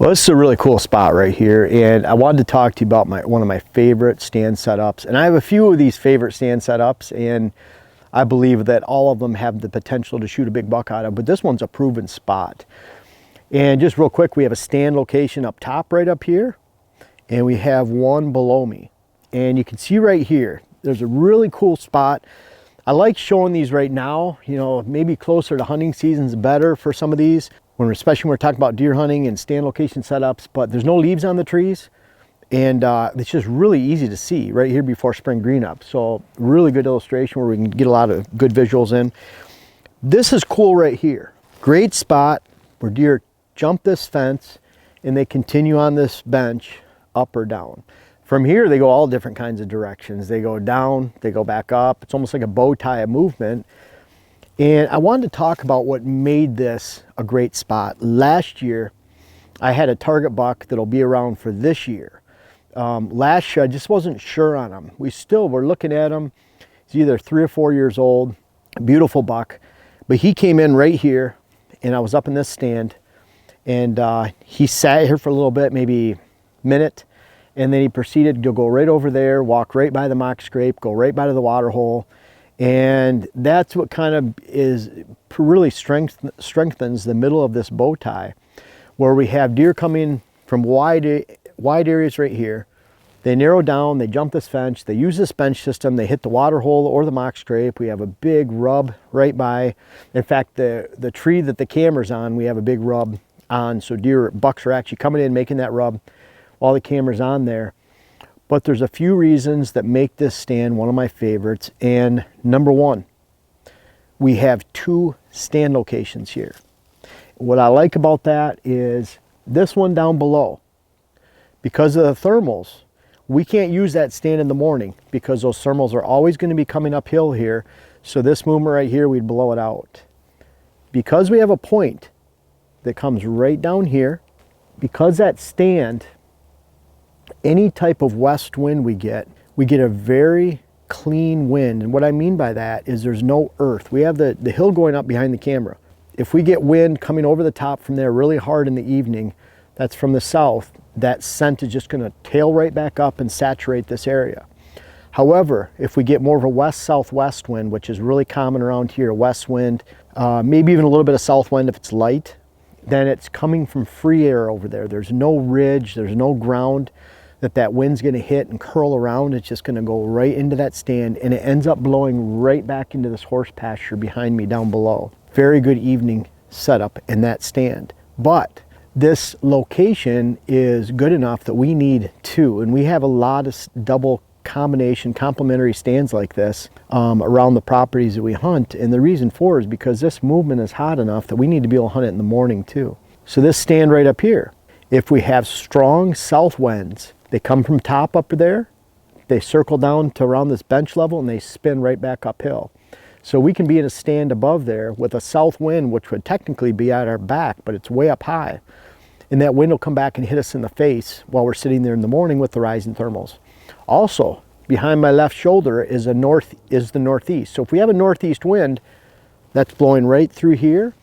Well, this is a really cool spot right here, and I wanted to talk to you about one of my favorite stand setups. And I have a few of these favorite stand setups, and I believe that all of them have the potential to shoot a big buck out of, but this one's a proven spot. And just real quick, we have a stand location up top right up here, and we have one below me. And you can see right here, there's a really cool spot. I like showing these right now, you know, maybe closer to hunting season's better for some of these, especially when we're talking about deer hunting and stand location setups, but there's no leaves on the trees, and it's just really easy to see right here before spring green up. So really good illustration where we can get a lot of good visuals in. This is cool right here. Great spot where deer jump this fence and they continue on this bench up or down. From here, they go all different kinds of directions. They go down, they go back up. It's almost like a bow tie movement. And I wanted to talk about what made this a great spot. Last year, I had a target buck that'll be around for this year. Last year, I just wasn't sure on him. We still were looking at him. He's either 3 or 4 years old, beautiful buck. But he came in right here, and I was up in this stand, and he sat here for a little bit, maybe a minute, and then he proceeded to go right over there, walk right by the mock scrape, go right by to the water hole. And that's what kind of really strengthens the middle of this bow tie, where we have deer coming from wide areas right here. They narrow down, they jump this fence, they use this bench system, they hit the water hole or the mock scrape. We have a big rub right by. In fact, the tree that the camera's on, we have a big rub on, so bucks are actually coming in making that rub while the camera's on there. But there's a few reasons that make this stand one of my favorites. And number one, we have 2 stand locations here. What I like about that is this one down below. Because of the thermals, we can't use that stand in the morning because those thermals are always going to be coming uphill here. So this movement right here, we'd blow it out. Because we have a point that comes right down here, because that stand, any type of west wind we get a very clean wind. And what I mean by that is there's no earth. We have the hill going up behind the camera. If we get wind coming over the top from there really hard in the evening, that's from the south, that scent is just going to tail right back up and saturate this area. However, if we get more of a west-southwest wind, which is really common around here, west wind, maybe even a little bit of south wind if it's light, then it's coming from free air over there. There's no ridge, there's no ground that wind's going to hit and curl around. It's just going to go right into that stand, and it ends up blowing right back into this horse pasture behind me down below. Very good evening setup in that stand. But this location is good enough that we need 2, and we have a lot of double combination complementary stands like this around the properties that we hunt. And the reason for is because this movement is hot enough that we need to be able to hunt it in the morning too. So this stand right up here, if we have strong south winds, they come from top up there, they circle down to around this bench level, and they spin right back uphill. So we can be in a stand above there with a south wind, which would technically be at our back, but it's way up high. And that wind will come back and hit us in the face while we're sitting there in the morning with the rising thermals. Also, behind my left shoulder is the northeast. So if we have a northeast wind, that's blowing right through here,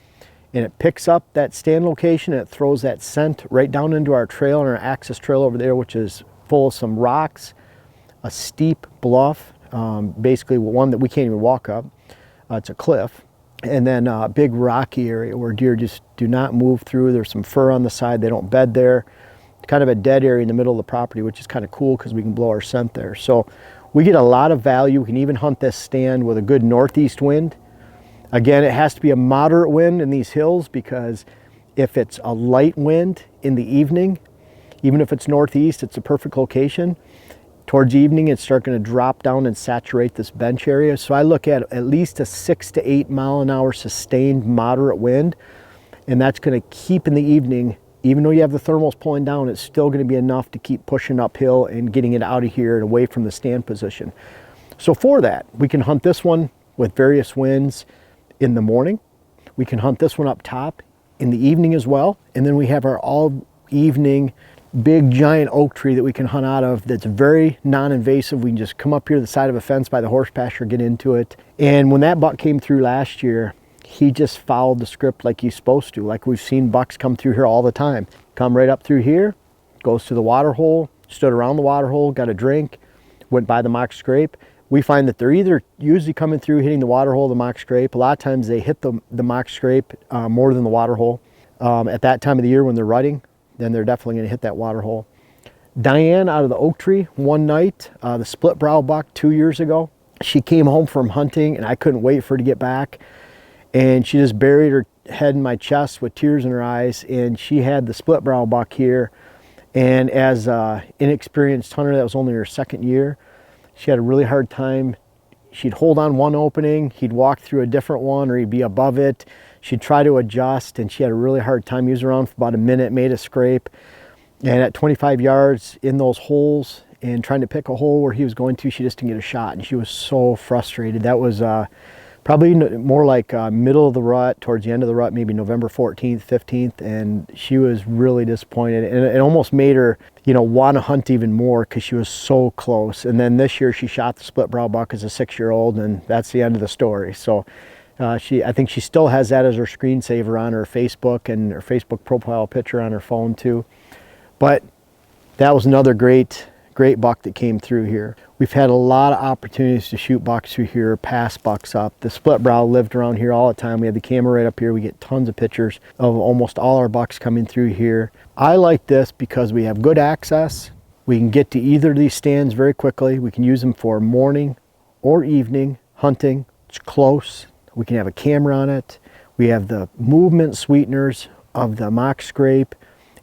and it picks up that stand location, and it throws that scent right down into our trail and our access trail over there, which is full of some rocks, a steep bluff, basically one that we can't even walk up. It's a cliff. And then a big rocky area where deer just do not move through. There's some fur on the side. They don't bed there. It's kind of a dead area in the middle of the property, which is kind of cool because we can blow our scent there. So we get a lot of value. We can even hunt this stand with a good northeast wind. Again, it has to be a moderate wind in these hills, because if it's a light wind in the evening, even if it's northeast, it's a perfect location. Towards evening, it's starting to drop down and saturate this bench area. So I look at least a 6 to 8 mile an hour sustained moderate wind, and that's going to keep in the evening, even though you have the thermals pulling down, it's still going to be enough to keep pushing uphill and getting it out of here and away from the stand position. So for that, we can hunt this one with various winds in the morning. We can hunt this one up top in the evening as well. And then we have our all evening big giant oak tree that we can hunt out of that's very non-invasive. We can just come up here to the side of a fence by the horse pasture, get into it. And when that buck came through last year, he just followed the script like he's supposed to, like we've seen bucks come through here all the time. come right up through here, goes to the water hole, stood around the water hole, got a drink, went by the mock scrape. We find that they're either usually coming through, hitting the water hole, the mock scrape. A lot of times they hit the mock scrape more than the water hole. At that time of the year when they're rutting, then they're definitely going to hit that water hole. Diane out of the oak tree one night, the split brow buck 2 years ago. She came home from hunting and I couldn't wait for her to get back. And she just buried her head in my chest with tears in her eyes. And she had the split brow buck here. And as an inexperienced hunter, that was only her second year, she had a really hard time. She'd hold on one opening, he'd walk through a different one, or he'd be above it. She'd try to adjust, and she had a really hard time. He was around for about a minute, made a scrape. And at 25 yards in those holes and trying to pick a hole where he was going to, she just didn't get a shot. And she was so frustrated. That was probably more like middle of the rut, towards the end of the rut, maybe November 14th, 15th. And she was really disappointed. And it almost made her, you know, want to hunt even more because she was so close. And then this year she shot the split brow buck as a 6-year-old, and that's the end of the story. So I think she still has that as her screensaver on her Facebook and her Facebook profile picture on her phone too. But that was another great buck that came through here. We've had a lot of opportunities to shoot bucks through here, pass bucks up. The split brow lived around here all the time. We had the camera right up here. We get tons of pictures of almost all our bucks coming through here. I like this because we have good access. We can get to either of these stands very quickly. We can use them for morning or evening hunting. It's close. We can have a camera on it. We have the movement sweeteners of the mock scrape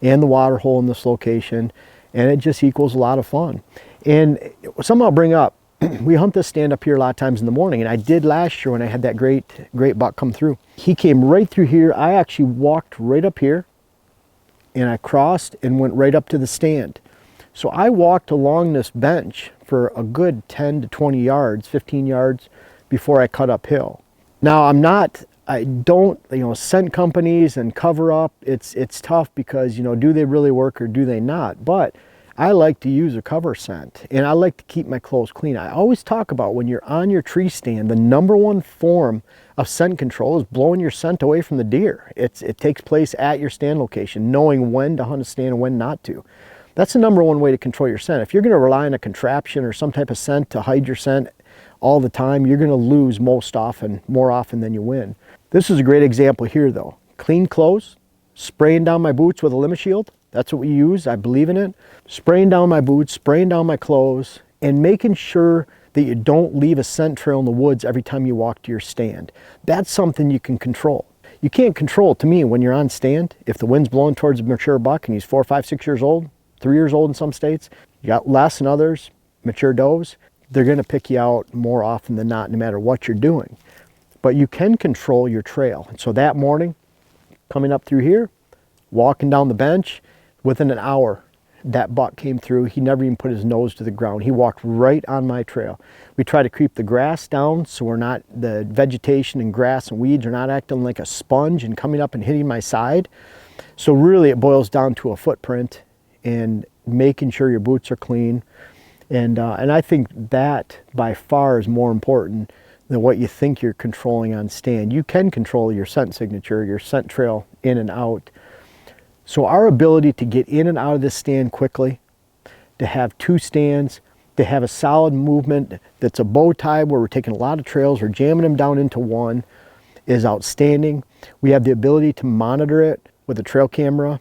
and the water hole in this location, and it just equals a lot of fun. And something I'll bring up, we hunt this stand up here a lot of times in the morning, and I did last year when I had that great buck come through. He came right through here. I actually walked right up here, and I crossed and went right up to the stand. So I walked along this bench for a good 10 to 20 yards, 15 yards before I cut uphill. Now I don't, you know, scent companies and cover up, it's tough because, you know, do they really work or do they not? But I like to use a cover scent, and I like to keep my clothes clean. I always talk about when you're on your tree stand, the #1 form of scent control is blowing your scent away from the deer. It takes place at your stand location, knowing when to hunt a stand and when not to. That's the #1 way to control your scent. If you're going to rely on a contraption or some type of scent to hide your scent all the time, you're going to lose more often than you win. This is a great example here though. Clean clothes, spraying down my boots with a limit shield. That's what we use, I believe in it. Spraying down my boots, spraying down my clothes, and making sure that you don't leave a scent trail in the woods every time you walk to your stand. That's something you can control. You can't control, to me, when you're on stand, if the wind's blowing towards a mature buck and he's 4, 5, 6 years old, 3 years old in some states, you got less in others, mature does, they're gonna pick you out more often than not, no matter what you're doing. But you can control your trail. And so that morning, coming up through here, walking down the bench, within an hour, that buck came through. He never even put his nose to the ground. He walked right on my trail. We try to creep the grass down so the vegetation and grass and weeds are not acting like a sponge and coming up and hitting my side. So really it boils down to a footprint and making sure your boots are clean. And I think that by far is more important than what you think you're controlling on stand. You can control your scent signature, your scent trail in and out. So our ability to get in and out of this stand quickly, to have 2 stands, to have a solid movement that's a bow tie where we're taking a lot of trails, we're jamming them down into one, is outstanding. We have the ability to monitor it with a trail camera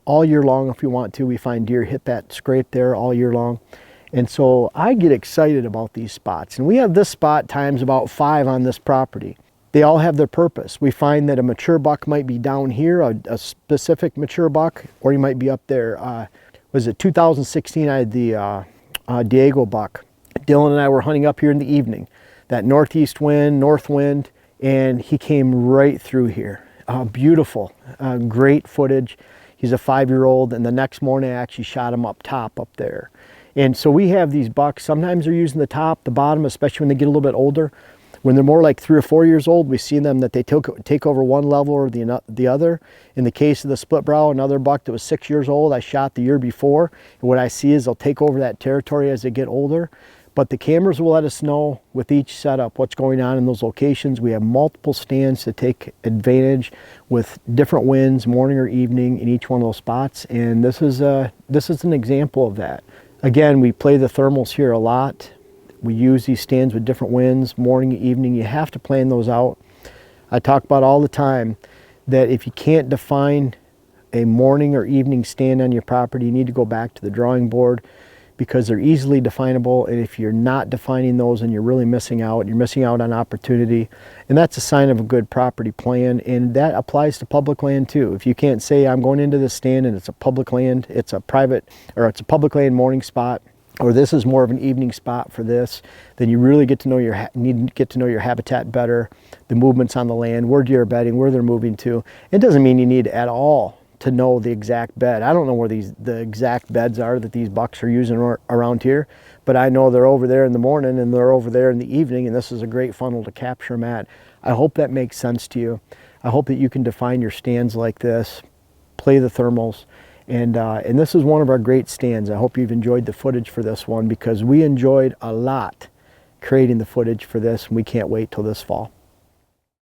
all year long if we want to. We find deer hit that scrape there all year long. And so I get excited about these spots. And we have this spot times about 5 on this property. They all have their purpose. We find that a mature buck might be down here, a specific mature buck, or you might be up there. Was it 2016, I had the Diego buck. Dylan and I were hunting up here in the evening. That northeast wind, north wind, and he came right through here. Beautiful, great footage. He's a 5-year-old, and the next morning I actually shot him up top up there. And so we have these bucks, sometimes they're using the top, the bottom, especially when they get a little bit older. When they're more like 3 or 4 years old, we see them that they take over one level or the other. In the case of the split brow, another buck that was 6 years old, I shot the year before. And what I see is they'll take over that territory as they get older. But the cameras will let us know with each setup what's going on in those locations. We have multiple stands to take advantage with different winds, morning or evening, in each one of those spots. And this is an example of that. Again, we play the thermals here a lot. We use these stands with different winds, morning, evening. You have to plan those out. I talk about all the time that if you can't define a morning or evening stand on your property, you need to go back to the drawing board, because they're easily definable. And if you're not defining those, and you're really missing out, you're missing out on opportunity. And that's a sign of a good property plan. And that applies to public land too. If you can't say, I'm going into this stand and it's a public land, it's a private, or it's a public land morning spot, or this is more of an evening spot for this, then you really get to know need to get to know your habitat better, the movements on the land, where deer are bedding, where they're moving to. It doesn't mean you need at all to know the exact bed. I don't know where the exact beds are that these bucks are using around here, but I know they're over there in the morning and they're over there in the evening, and this is a great funnel to capture them at. I hope that makes sense to you. I hope that you can define your stands like this, play the thermals, and this is one of our great stands. I hope you've enjoyed the footage for this one, because we enjoyed a lot creating the footage for this, and we can't wait till this fall.